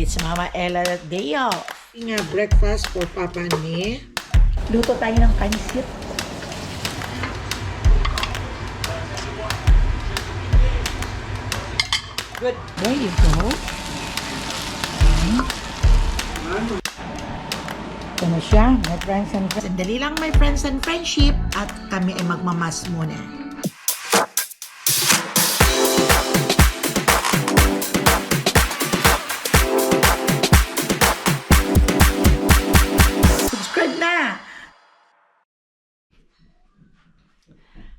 It's Mama Ella day off. Nga breakfast for Papa ni. Luto tayo ng pansit. Good. There you go. Ito na siya, my friends and friends. Sandali lang, my friends and friendship. At kami ay magmamas muna. Subscribe na!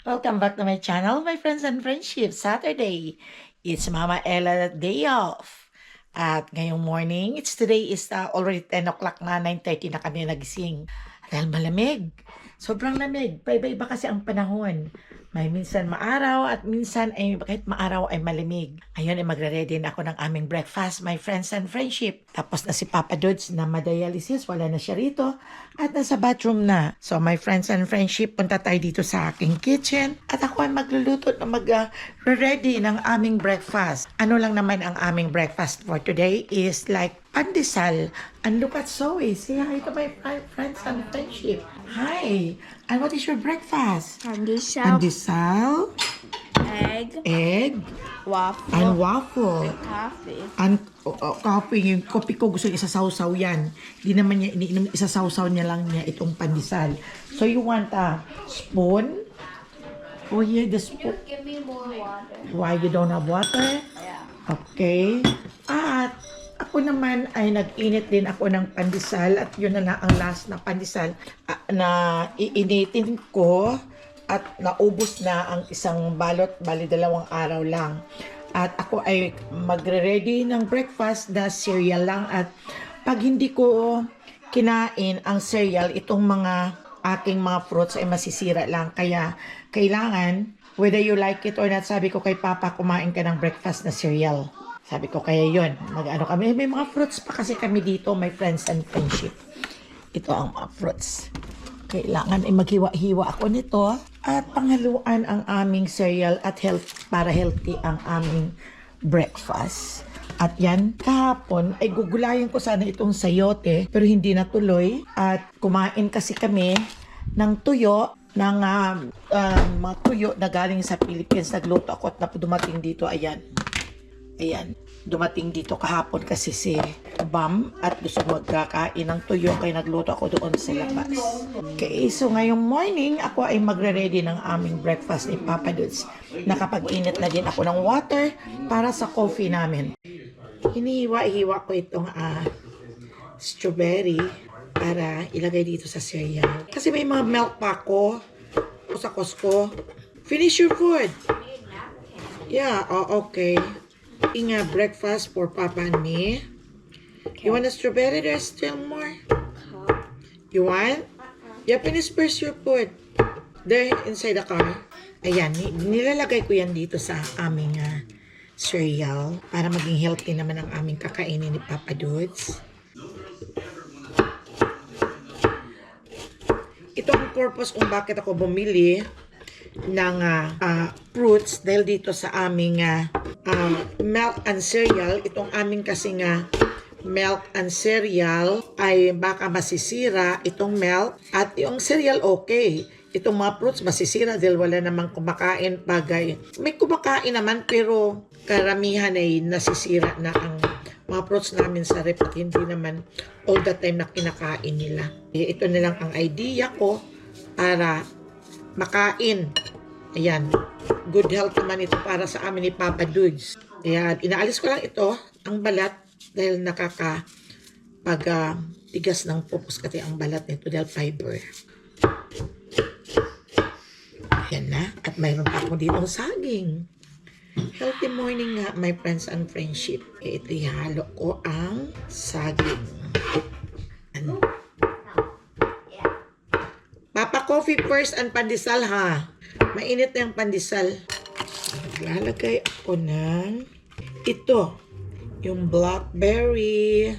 Welcome back to my channel, my friends and friendship. Saturday, it's Mama Ella day off. At ngayong morning, today is already 10 o'clock na, 9:30 na kami nagising. Dahil malamig. Sobrang lamig. Paiba-iba kasi ang panahon. May minsan maaraw at minsan ay kahit maaraw ay malamig. Ayun ay magre-ready na ako ng aming breakfast, my friends and friendship. Tapos na si Papa Dudes na madialysis, wala na siya rito. At nasa bathroom na. So my friends and friendship, punta tayo dito sa aking kitchen. At ako ay magluluto na mag-ready ng aming breakfast. Ano lang naman ang aming breakfast for today is like pandesal. And look at Zoe. Say hi to my friends and friendship. Hi. And what is your breakfast? Pandesal, Pandesal, egg, waffle, and waffle. coffee. And coffee, yung kopi ko gusto isasawsaw yan. Hindi naman niya iniinom, isasawsaw niya lang niya itong pandesal. So you want a spoon? Oh, here the spoon. Give me more water. Why you don't have water? Yeah. Okay. At ako naman ay nag-init din ako ng pandesal at yun na ang last na pandesal na iinitin ko at naubos na ang isang balot, bali 2 araw lang. At ako ay magre-ready ng breakfast na cereal lang at pag hindi ko kinain ang cereal, itong mga aking mga fruits ay masisira lang. Kaya kailangan, whether you like it or not, sabi ko kay Papa, kumain ka ng breakfast na cereal. Sabi ko, kaya yun, mag-ano kami. May mga fruits pa kasi kami dito, my friends and friendship. Ito ang mga fruits. Kailangan ay maghiwa-hiwa ako nito. At panghaluan ang aming cereal at para healthy ang aming breakfast. At yan, kahapon ay gugulayan ko sana itong sayote, pero hindi natuloy. At kumain kasi kami ng tuyo, ng mga tuyo na galing sa Philippines. Nagluto ako at dumating dito, ayan. Ayan, dumating dito kahapon kasi si Bam at gusto magkakain ng tuyo kaya nagluto ako doon sa labas. Okay, so ngayong morning ako ay magre-ready ng aming breakfast ni Papa Dudes. Nakapag-init na din ako ng water para sa coffee namin. Hinihiwa-hiwa ko itong strawberry para ilagay dito sa cereal. Kasi may mga milk pa ako sa Costco. Finish your food. Yeah, oh, okay. Inga breakfast for Papa and me. Okay. You want a strawberry? There's still more. You want? Yeah, finish first your food. There, inside the car. Ayan, nilalagay ko yan dito sa aming cereal para maging healthy naman ang aming kakainin ni Papa Dudes. Ito ang purpose kung bakit ako bumili ng fruits dahil dito sa aming milk and cereal. Itong aming kasi milk and cereal ay baka masisira itong milk at yung cereal okay. Itong mga fruits masisira dahil wala namang kumakain bagay. May kumakain naman pero karamihan ay nasisira na ang mga fruits namin sa rep at hindi naman all the time na kinakain nila. Ito na lang ang idea ko para makain. Ayan. Good health naman ito para sa amin ni Papa Dudes. Ayan. Inaalis ko lang ito, ang balat, dahil tigas ng pupus kasi ang balat nito dahil fiber. Ayan na. At mayroon pa ako dito saging. Healthy morning nga, my friends and friendship. Ito ihalo ko ang saging. Ano? Papa, coffee first and pandesal ha. Mainit na yung pandesal. Lalagay ako ng ito. Yung blackberry.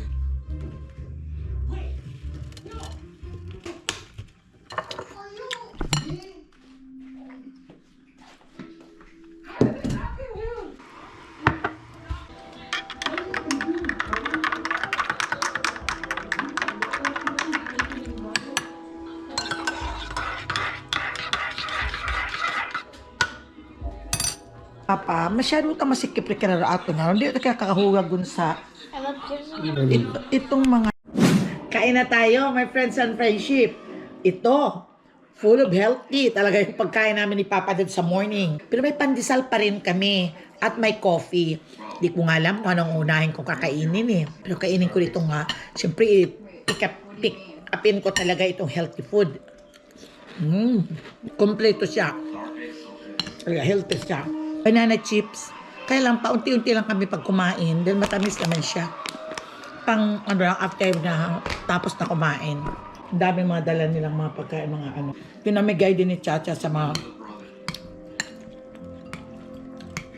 masyado ta masikip rin ka na ato na. Hindi ito kaya kakahugag sa I love Disney. itong mga... Kain na tayo, my friends and friendship. Ito, full of healthy. Talaga yung pagkain namin ni Papa dito sa morning. Pero may pandesal pa rin kami. At may coffee. Di ko nga alam kung anong unahin kong kakainin eh. Pero kainin ko dito nga. Siyempre, pick upin ko talaga itong healthy food. Kompleto siya. Talaga, healthy siya. Banana chips. Kaya lang, paunti-unti lang kami pag kumain. Dahil matamis naman siya. Pang, ano lang, after na tapos na kumain. Ang daming mga dala nilang mga pagkain, mga ano. Pinamigay din ni Chacha sa mga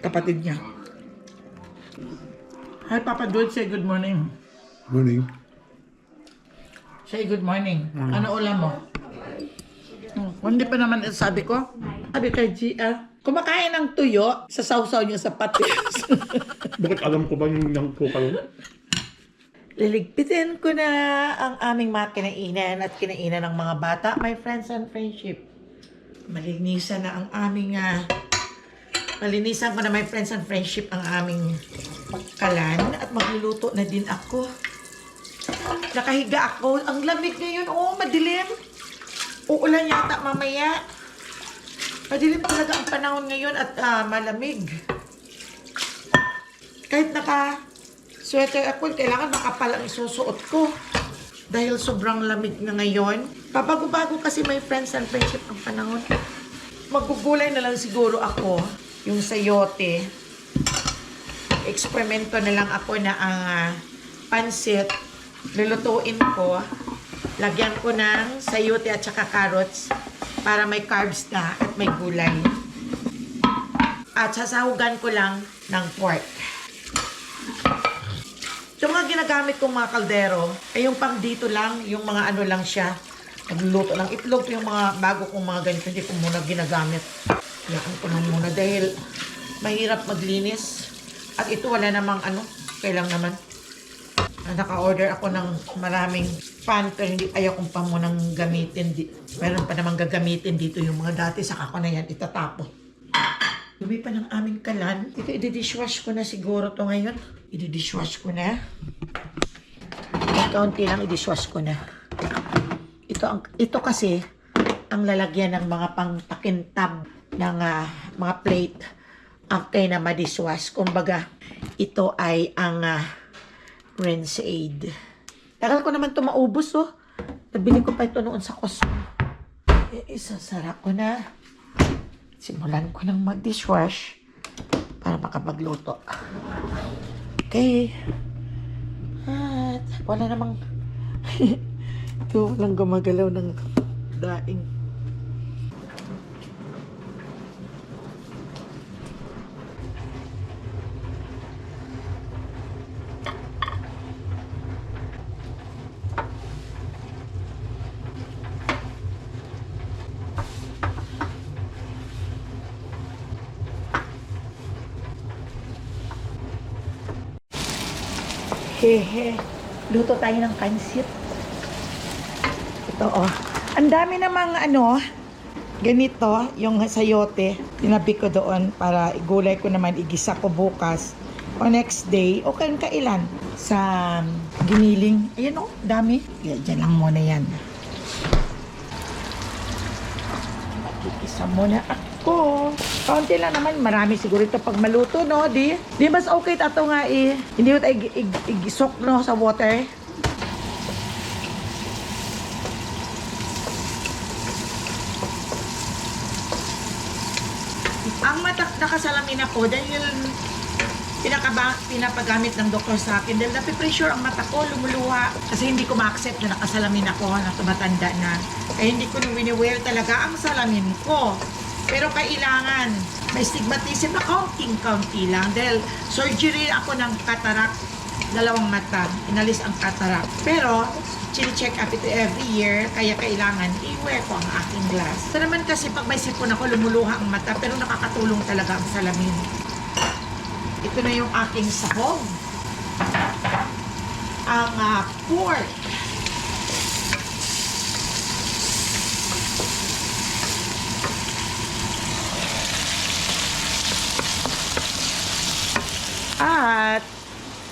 kapatid niya. Hi, Papa Dude. Say good morning. Morning. Say good morning. Ano ulam mo? Hindi pa naman sabi ko. Sabi kay Gia, kumakain ng tuyo sa sausaw niya sa patis. Bakit alam ko ba yung nangpuka yun? Liligpitin ko na ang aming mga kinainan at kinainan ng mga bata, my friends and friendship. Malinisan na ang aming malinisan ko na my friends and friendship ang aming kalan at magluluto na din ako. Nakahiga ako. Ang lamig ngayon. Oh, madilim. Uulan yata mamaya. Madilim talaga ang panahon ngayon at malamig. Kahit naka-sweater ako, kailangan makapal ang isusuot ko. Dahil sobrang lamig na ngayon. Pabago-bago kasi my friends and friendship ang panahon. Magugulay na lang siguro ako. Yung sayote. Eksperimento na lang ako na ang pansit. Lulutuin ko. Lagyan ko ng sayote at saka carrots para may carbs na at may gulay. At sasahugan ko lang ng pork. Yung mga ginagamit kong mga kaldero, ay yung pang dito lang, yung mga ano lang siya. Nagluluto ng itlog, yung mga bago kong mga ganito, hindi ko muna ginagamit. Kailangan ko lang muna dahil mahirap maglinis. At ito wala namang ano, kailang naman. Naka-order ako ng maraming pan pero hindi ayaw kong pa munang gamitin. Meron pa namang gagamitin dito yung mga dati. Saka ko na yan itatapon. Dumi pa ng aming kalan. Ito, i-dishwash ko na siguro to ngayon. I-dishwash ko na. Kaunti lang i-dishwash ko na. Ito kasi ang lalagyan ng mga pang-takintab ng mga plate after na ma-dishwash. Kumbaga, ito ay ang rinse aid. Tagal ko naman ito maubos, oh. Nabili ko pa ito noon sa Costco. Isasara ko na. Simulan ko ng mag-dishwash para makapagluto. Okay. At wala namang ito walang gumagalaw ng daing. Hehe. Luto tayo ng pansit. Ito, oh. Ang dami namang ganito, yung sayote. Tinabi ko doon para igulay ko naman, igisa ko bukas. O next day, o kailan? Sa giniling. Ayan, oh, dami. Kaya dyan lang muna yan. Magigisa muna ako. Kaunti lang naman, marami siguro ito pag maluto, no? Di mas okay tato nga hindi mo tayo igisok, no, sa water. Ang nakasalamin ako dahil pinapagamit ng doktor sa akin dahil napipressure ang mata ko, lumuluha. Kasi hindi ko ma-accept na nakasalamin ako, na tumatanda na. Kaya hindi ko nung wini-wear talaga ang salamin ko. Pero kailangan, may stigmatism na kaunting-kaunti lang. Dahil surgery ako ng cataract, 2 mata. Inalis ang cataract. Pero, check up ito every year, kaya kailangan i-wear ko ang aking glass. Ito naman kasi pag may sipon ako, lumuluha ang mata, pero nakakatulong talaga ang salamin. Ito na yung aking sahog. Ang pork.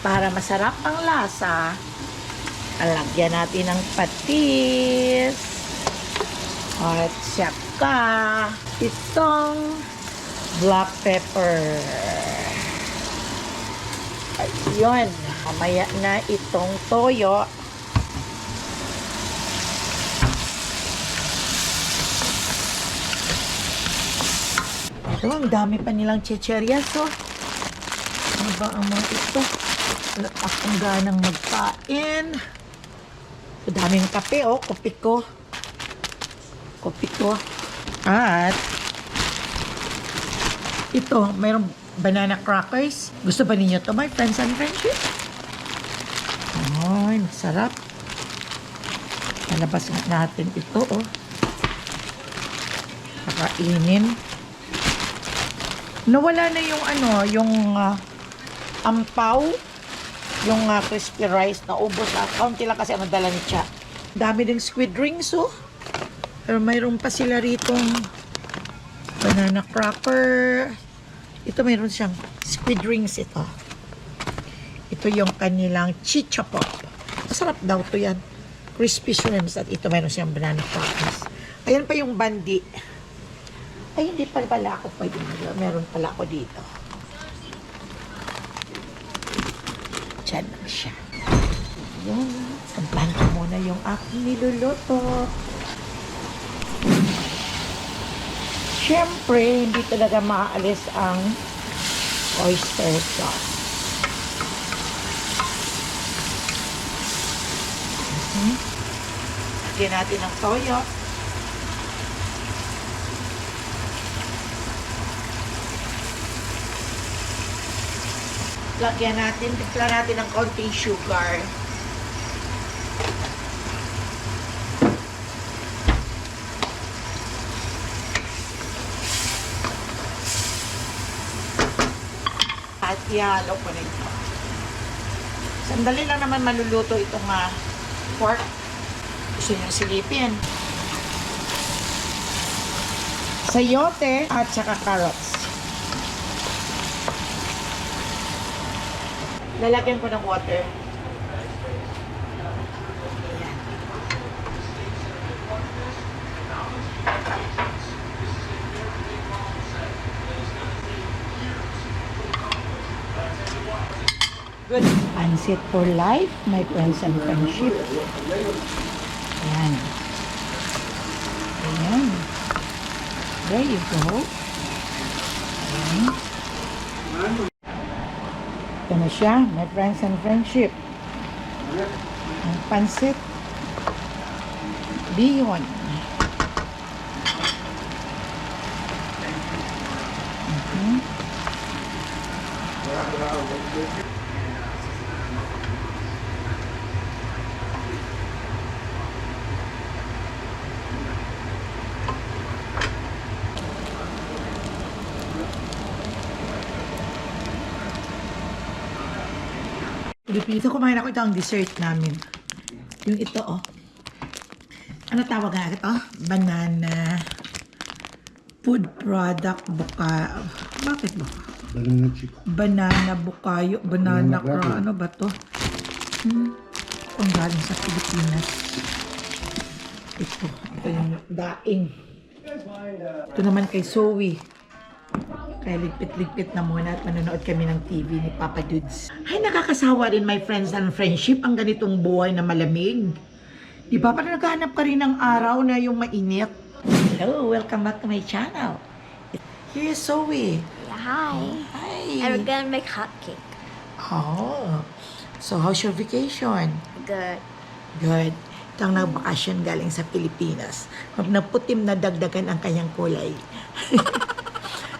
para masarap ang lasa, lagyan natin ng patis. At saka itong black pepper. Ayun. Mamaya na itong toyo. Ito, ang dami pa nilang chicheryas, oh. Ano ba ang mga ito? Wala akong ganang magkain. Ang daming kape, oh. Kopi ko. At ito, mayroong banana crackers. Gusto ba ninyo to, my friends and friendship? Ay, masarap. Nalabas natin ito, oh. Kakainin. Nawala na yung ampaw, yung crispy rice na ubos. Kaunti lang kasi ang dala ni Cha. Dami ding squid rings, oh. Pero mayroon pa sila ritong banana cracker. Ito mayroon siyang squid rings ito. Ito yung kanilang chicha pop. Masarap daw to yan. Crispy shrimps at ito mayroon siyang banana crackers. Ayan pa yung bandi. Ay, hindi pala ako pwede. Meron pala ako dito. Diyan lang siya. Ayan. Samplahan ko muna yung aking niluluto. Siyempre, hindi talaga maaalis ang oyster sauce. Lagyan natin ng toyo. Lagyan natin, timpla natin ng konting sugar. At ihalo ko na ito. Sandali lang naman maluluto itong pork. Gusto nyo silipin. Sayote at saka carrots. Lalagyan ko ng water. Ayan. Good. Pancit for life, my friends and friendship. Ayan. Ayan. There you go. Ayan. Ito na siya, my friends and friendship. Ang pancit. Bihon. Dito kumain ako, ito ang dessert namin. Yung ito, oh. Ano tawag nga ito? Banana food product buka. Bakit ba? Banana chip. Banana bukayo. Banana Banana cracker. ano ba to? Ang galing sa Pilipinas. Ito yung daing. Ito naman kay Zoe. Kaya ligpit-ligpit na muna at manonood kami ng TV ni Papa Dudes. Ay, nakakasawa rin my friends and friendship ang ganitong buhay na malamig. Di ba? Parang naghahanap ka rin ng araw na yung mainit. Hello, welcome back to my channel. Here's Zoe. Yeah, hi. Hi. And we're gonna make hot cake. Oh, so how's your vacation? Good. Good. Ito ang nagbakasyon galing sa Pilipinas. Naputim na dagdagan ang kanyang kulay.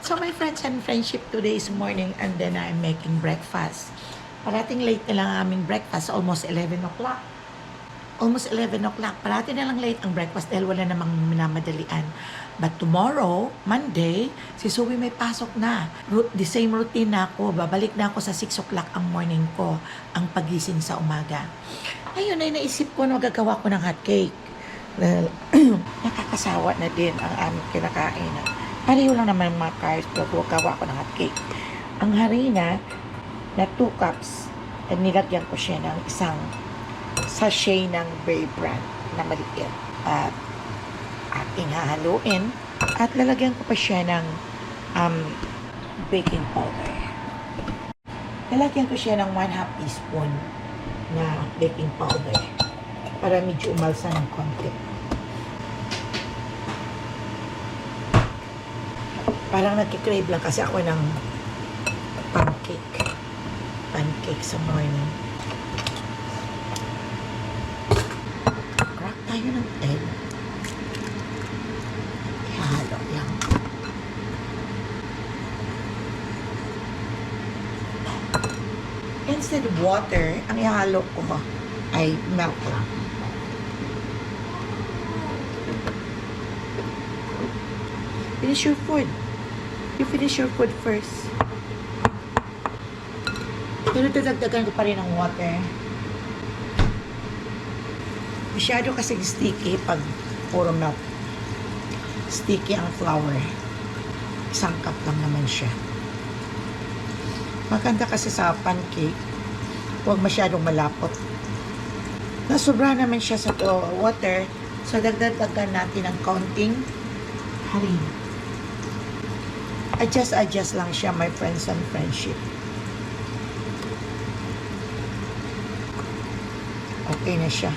So my friends and friendship, today is morning and then I'm making breakfast. Parating late na lang ang aming breakfast, almost 11 o'clock. Almost 11 o'clock. Parati na lang late ang breakfast dahil wala namang minamadalian. But tomorrow, Monday, si Zoe may pasok na. The same routine na ako. Babalik na ako sa 6 o'clock ang morning ko, ang pagising sa umaga. Ayun ay naisip ko na magagawa ko ng hot cake. Well, nakakasawa na din ang aming kinakain. Pareho lang naman mga carbs, pero gawa ko ng hot cake. Ang harina na 2 cups At nilagyan ko siya ng isang sachet ng Berry Brand na maliit. At ating hahaluin. At lalagyan ko pa siya ng baking powder. Lalagyan ko siya ng 1/2 teaspoon na baking powder para medyo umalsa ng konti. Parang nagkikrave lang kasi ako ng pancake. Pancake sa morning. Crack tayo ng egg. Ihalo lang. Instead of water, ang ihalo ko ay milk lang. Finish your food. You finish your food first. Pero dadagdagan ko pa rin ng water. Masyado kasi sticky pag puro milk. Sticky ang flour. Isang cup lang naman siya. Maganda kasi sa pancake, huwag masyadong malapot. Nasobra naman siya sa water, so dagdagan natin ng counting harina. Adjust lang siya, my friends and friendship. Okay na siya.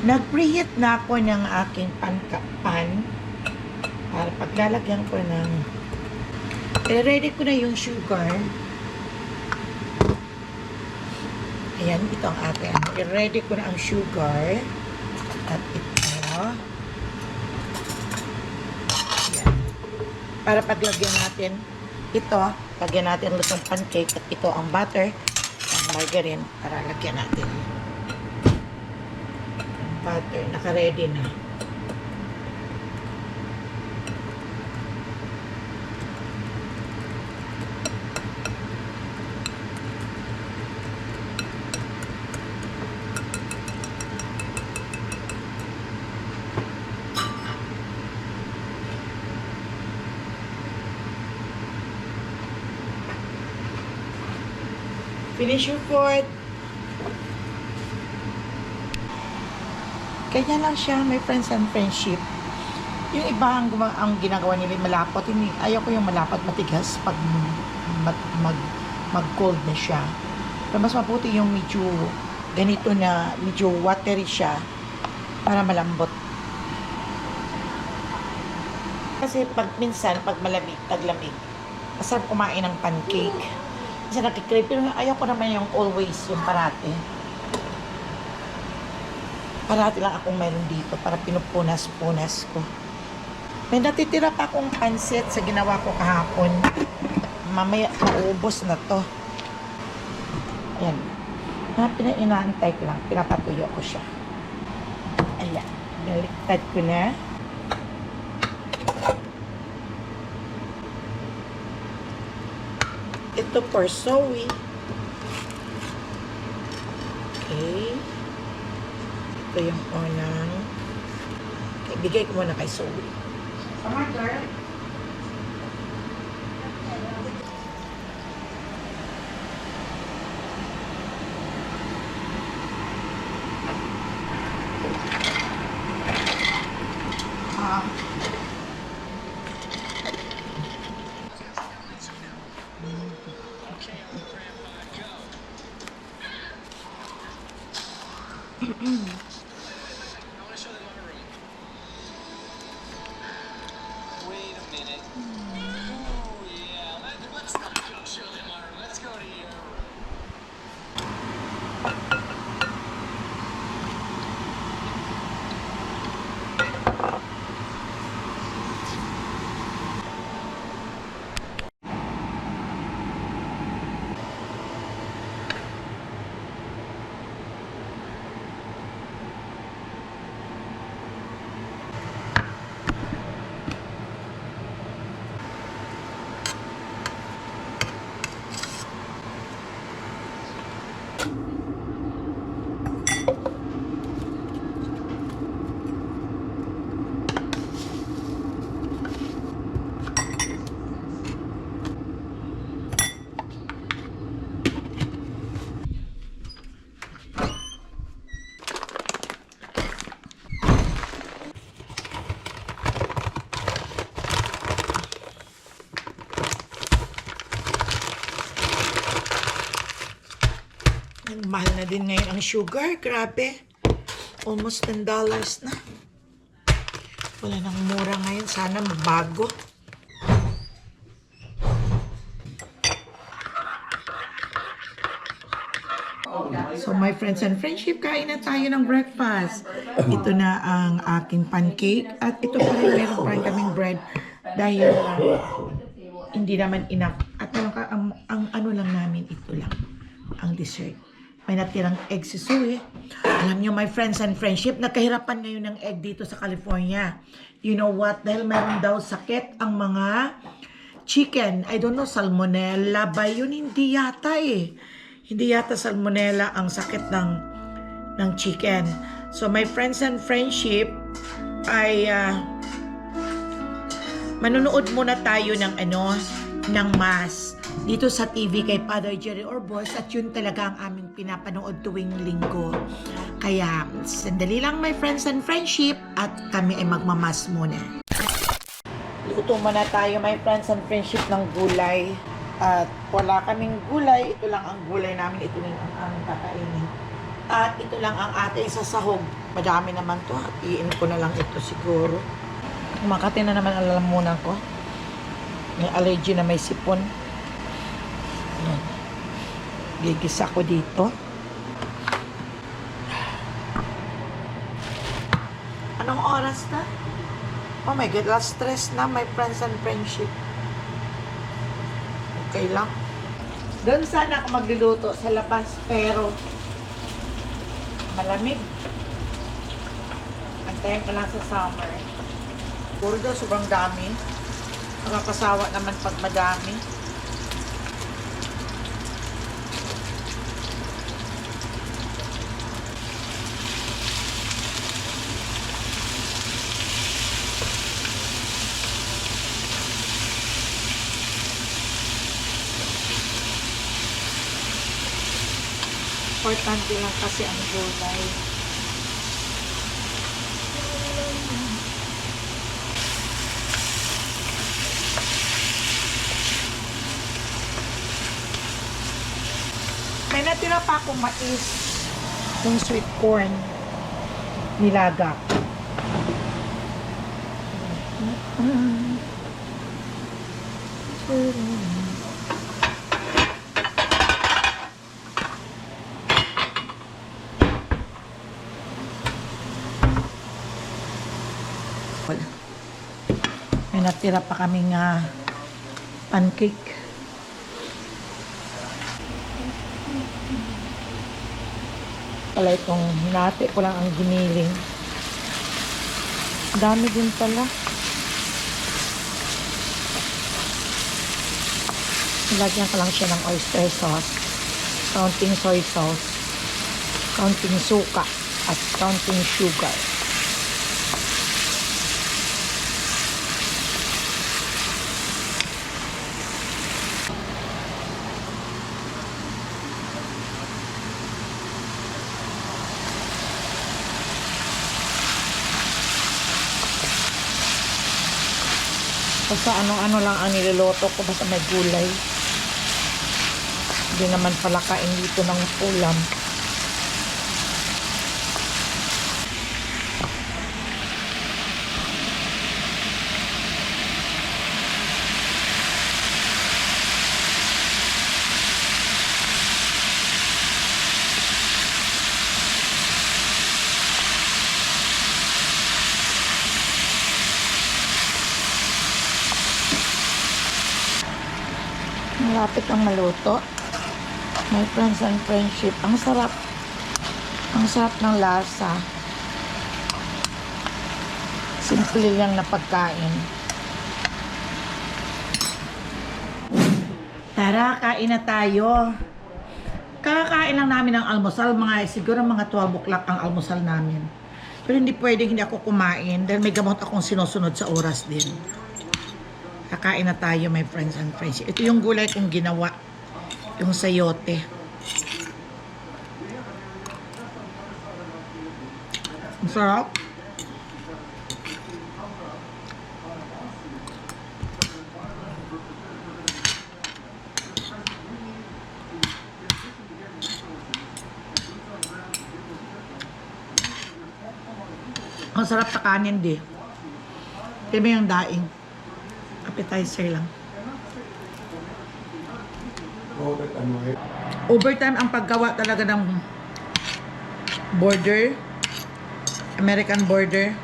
Nag-preheat na ako ng aking pan para paglalagyan ko ng ready ko na yung sugar. Ayan, ito ang ating i-ready ko na ang sugar at ito ayan. Para paglagyan natin ito, lagyan natin lutong pancake at ito ang butter ang margarine para lagyan natin ang butter, naka-ready na. Finish your food. Kanya lang siya, my friends and friendship. Yung iba ang ginagawa nila malapot. Ayaw ko yung malapot matigas pag mag-cold na siya. Pero mas mabuti yung medyo ganito na medyo watery siya para malambot. Kasi pag minsan, pag malamig, taglamig, masarap kumain ng pancake. Kasi nakikrave, pero ayaw ko naman yung always, yung parati. Parati lang akong meron dito para pinupunas-punas ko. May natitira pa akong pansit sa ginawa ko kahapon. Mamaya, maubos na to. Ayan. Inaantay ko lang. Pinapatuyo ko siya. Ayan. Baliktad ko na. Ito for Zoe. Okay. Ito yung unang. Okay, bigay ko muna kay Zoe. Come on, girl. Wait a minute. Oh, yeah. Let's go show them our room. Let's go to your room. Mahal na din ngayon ang sugar. Grabe. Almost $10 na. Wala nang mura ngayon. Sana mabago. So my friends and friendship, kain na tayo ng breakfast. Ito na ang aking pancake. At ito pa rin, meron pa rin kaming bread. Dahil hindi naman enough. At ang ano lang namin, ito lang. Ang dessert. May natirang egg si Sue. Alam nyo, my friends and friendship, nagkahirapan ngayon ng egg dito sa California. You know what? Dahil meron daw sakit ang mga chicken. I don't know, salmonella ba yun? Hindi yata eh. Hindi yata salmonella ang sakit ng chicken. So my friends and friendship ay manonood muna tayo ng mass dito sa TV kay Father Jerry Orbos at yun talaga ang aming pinapanood tuwing linggo. Kaya sandali lang my friends and friendship at kami ay magmamas muna. Luto muna tayo my friends and friendship ng gulay. At wala kaming gulay, ito lang ang gulay namin, ito lang ang aming kakainin. At ito lang ang ating sasahog. Madami naman to, hatiin ko na lang ito siguro. Makati na naman ang lalamunan ko. May allergy na may sipon. Ayan. Gigisa ko dito. Anong oras na? Oh my God, last stress na my friends and friendship. Okay lang. Doon sana ako magluluto sa labas, pero malamig. Antayin ko lang sa summer. Puro daw, sobrang dami. Nakakasawa naman pag madami. Importante lang kasi ang gulay. May natira pa akong mais. Yung sweet corn. Nilaga. May natira pa kaming pancake. Pala itong hinati ko lang ang giniling. Dami din pala. Lagyan ko lang siya ng oyster sauce, counting soy sauce, counting suka, at counting sugar. Basta ano-ano lang ang niluluto ko, basta may gulay. Hindi naman pala kain dito ng ulam. Malapit ang maluto. My friends and friendship. Ang sarap. Ang sarap ng lasa. Simple lang na pagkain. Tara, kain na tayo. Kakakain lang namin ng almusal. Siguro mga 12 o'clock ang almusal namin. Pero hindi pwedeng hindi ako kumain dahil may gamot akong sinusunod sa oras din. Kakain na tayo, my friends and friends. Ito yung gulay kong ginawa. Yung sayote. Ang sarap. Masarap sa kanin di. Kaya yung daing. Appetizer lang. Overtime ang paggawa talaga ng border, American border,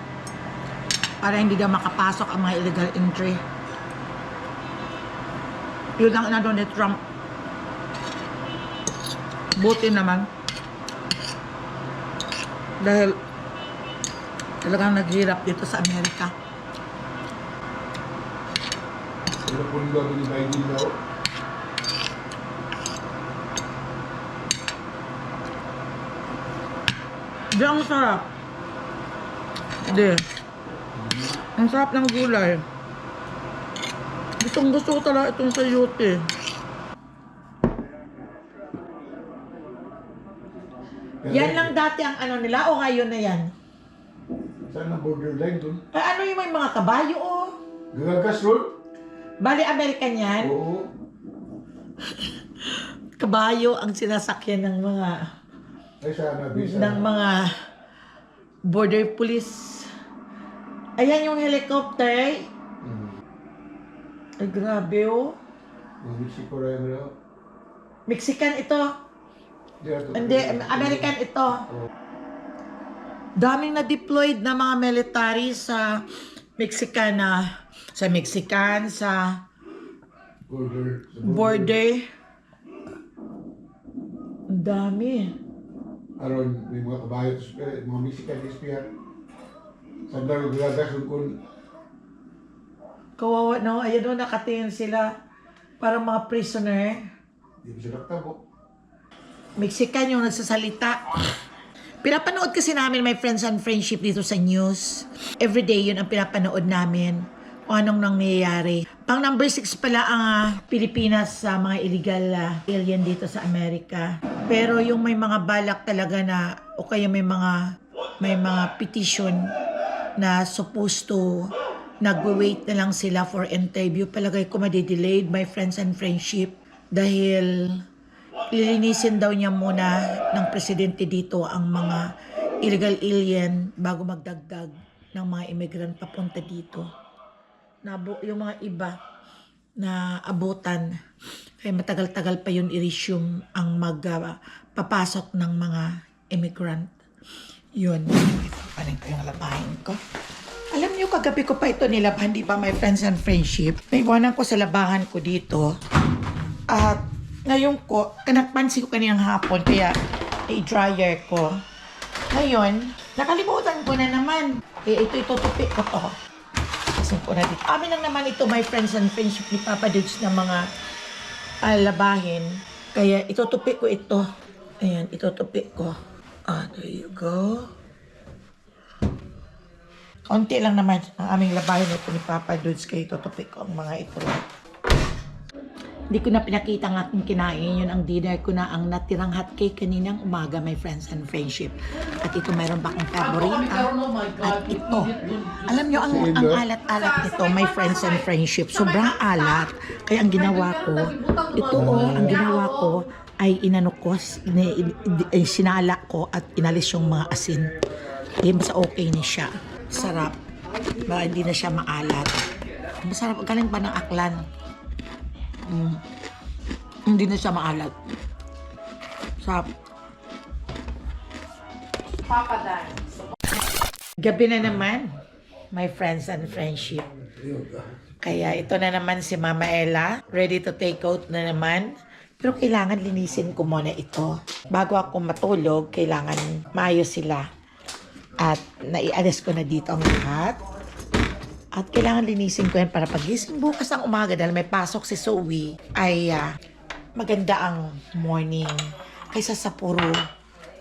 para hindi daw makapasok ang mga illegal entry. Yun ang inano ni Trump. Buti naman. Dahil talagang naghirap dito sa Amerika. Sila po nila ni Biden daw. Di, ang sarap. Di. Ang sarap ng gulay. Gustong gusto ko talaga itong sayote. Yan lang dati ang ano nila o ngayon na yan? Saan ang borderline dun? Ay, ano yung may mga kabayo o? Gagagas roll? Bali, American yan? Oo. Kabayo ang sinasakyan ng mga Ay sana, bisa. ng mga border police. Ayan yung helicopter. Ay, grabe oh. Mexico rin mo. Mexican ito. Hindi, American ito. Daming na-deployed na mga military sa Mexican sa border. Ang dami. Aron, may mga kabayo, mga Mexican espiya. Sandang gagagas kung Kawawa, no? Ayan o, nakatingin sila. Parang mga prisoner. di ba sila nakatabo. Mexican yung nagsasalita. Pinapanood kasi namin my friends and friendship dito sa news. Everyday yun ang pinapanood namin. Kung anong nangyayari. Pang number 6 pala ang Pilipinas sa mga illegal alien dito sa Amerika. Pero yung may mga balak talaga na o kaya may mga petition na supposed to nagwe-wait na lang sila for interview. Palagay ko madidelayed my friends and friendship dahil lilinisin daw niya muna ng presidente dito ang mga illegal alien bago magdagdag ng mga immigrant papunta dito. Yung mga iba na abutan, kaya matagal-tagal pa yun i-resume ang magpapasok ng mga immigrant. Yun. Panin ko yung labahin ko. Alam niyo, kagabi ko pa ito nilabahan, di ba, my friends and friendship? May iwanan ko sa labahan ko dito. At ngayon ko, nagpansin ko kaninang hapon, kaya i-dryer ko. Ngayon, nakalimutan ko na naman. Ito itutupi ko to. Kasi ko na dito. Amin lang naman ito, my friends and friendship ni Papa Dudes na mga labahin. Kaya itutupi ko ito. Ayan, itutupi ko. There you go. Konti lang naman ang aming labahin ito ni Papa Dudes. Kaya itutupi ko ang mga ito. Hindi ko na pinakita ng aking kinain. Yun ang dinner ko na ang natirang hotcake kaninang umaga, my friends and friendship. At ito, mayroon ba akong paborita? At ito, alam nyo, ang alat-alat nito, my friends and friendship, sobrang alat. Kaya ang ginawa ko, ang ginawa ko ay inano ko, sinala ko at inalis yung mga asin. Kaya basta okay na siya. Sarap. Baka hindi na siya maalat. Masarap. Galing pa ng aklan. Hindi na siya maalat. Sarap. Gabi na naman, my friends and friendship. Kaya ito na naman si Mama Ella. Ready to take out na naman. Pero kailangan linisin ko muna ito. Bago ako matulog, kailangan maayos sila. At naialis ko na dito ang lahat. At kailangan linisin ko yan para pagising bukas ang umaga dahil may pasok si Zoe ay maganda ang morning kaysa sa puro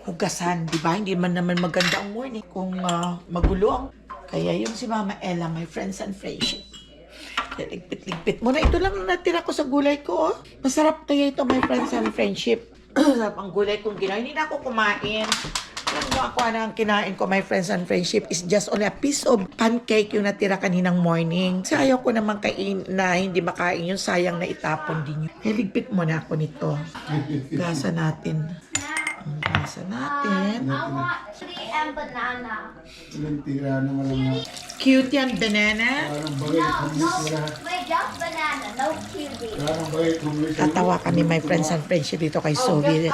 hugasan, di ba? Hindi man naman maganda ang morning kung magulo. Kaya yung si Mama Ella, my friends and friendship. Ligpit-ligpit muna. Ito lang natira ko sa gulay ko. Oh. Masarap kaya ito, my friends and friendship. Sarap ang gulay kong ginawa. Hindi na ako kumain. Alam nyo ako ang kinain ko, my friends and friendship, is just only a piece of pancake yung natira kaninang morning. Kasi ayaw ko naman kain na hindi makain yung sayang na itapon din yun. Ligpit muna ako nito. Gasa natin. Ang basa natin. I want tea and banana. Ilang tira na walang Cute yan, banana. parang bagay kumulis wala. Wait, just banana, no kiwi. Parang bagay kumulis. Tatawa kami, my friends and friendship dito kay Sophie.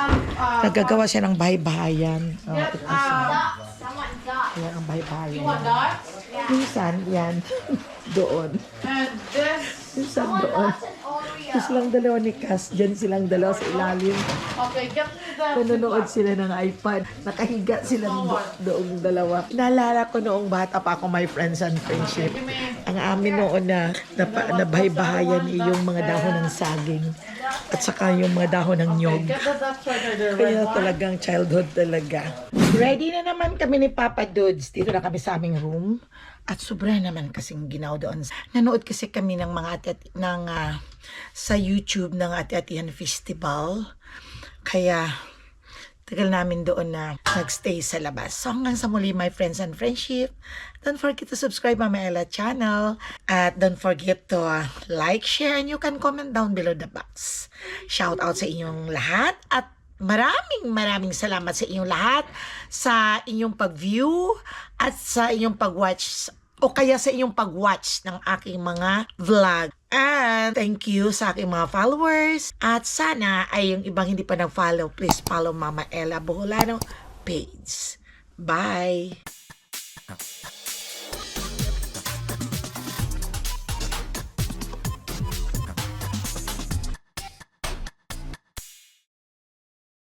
Nagagawa siya ng bahay-bahayan. Oh, ito siya. Ducks. I want ducks. Ayan ang bahay-bahayan. Nuts? Minsan, yan. Doon. And this, Minsan I want doon. nuts and Oreo. Ito silang dalawa ni Cass. Diyan silang dalawa sa ilalim. okay, get me the... Nanonood sila ng iPad. Nakahiga silang doong dalawa. Naalala ko noong bata pa ako, my friends and friendship. Ang amin noon na nabahay-bahayan yung mga dahon ng saging. At saka yung mga dahon ng nyog. Get the Dutch right there, the Kaya red one. talagang childhood talaga. Ready na naman kami ni Papa Dudes. Dito na kami sa aming room. At sobra naman kasing ginaw doon. Nanood kasi kami ng mga sa YouTube ng Ati-Atihan Festival. Kaya tagal namin doon na nagstay sa labas. So hanggang sa muli, my friends and friendship, don't forget to subscribe Mama Ella channel. At don't forget to like, share, and you can comment down below the box. Shout out sa inyong lahat at maraming salamat sa inyong lahat sa inyong pag-view at sa inyong pag-watch o kaya sa inyong pag-watch ng aking mga vlog. And thank you sa aking mga followers. At sana ay yung ibang hindi pa nag-follow, please follow Mama Ella Boholano page. Bye!